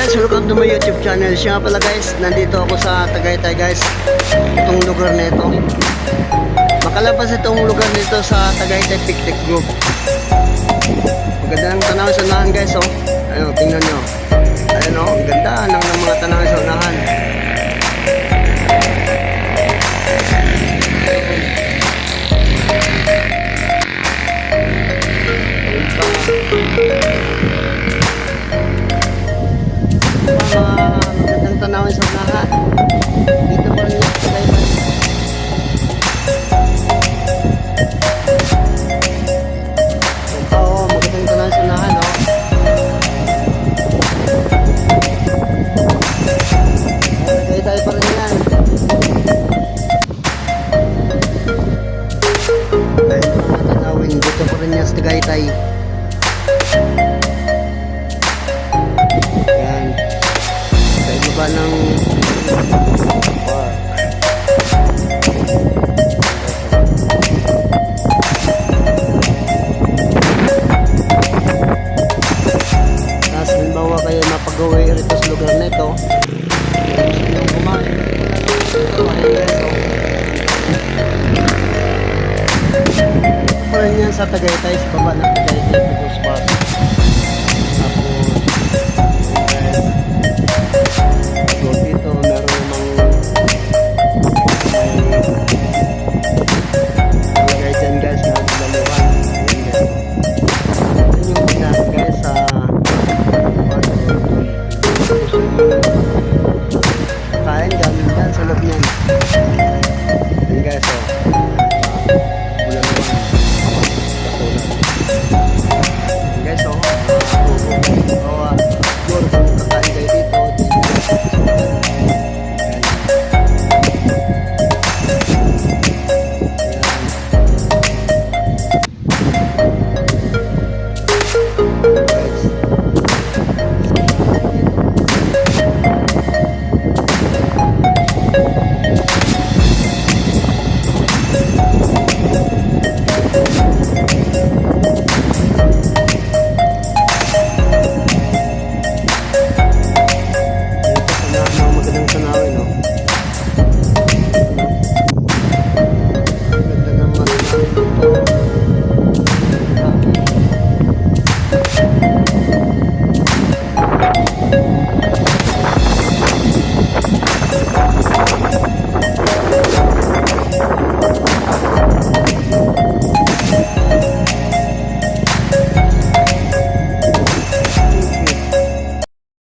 guys, welcome to my YouTube channel. Siya pala guys, nandito ako sa Tagaytay guys. Itong lugar na ito. Makalabas itong lugar nito sa Tagaytay Picnic Group. Maganda ng tanaw sa unahan guys, oh. Ayun, tingnan nyo. Ayun, oh, ang ganda ng mga tanaw sa unahan. Magandang tanawin sa unahan. Dito pa rin sa Tagaytay. Ito, magandang tanawin sa unahan, oh. Tagaytay pa rin yan. Ayun, mga tanawin. Dito pa rin yan sa Tagaytay. Yan. Sa ibaba ng park. Tapos halimbawa kayo mapag-uwi rito sa lugar na ito, gusto nyo kumain pa rin yan sa Tagaytay sa baba na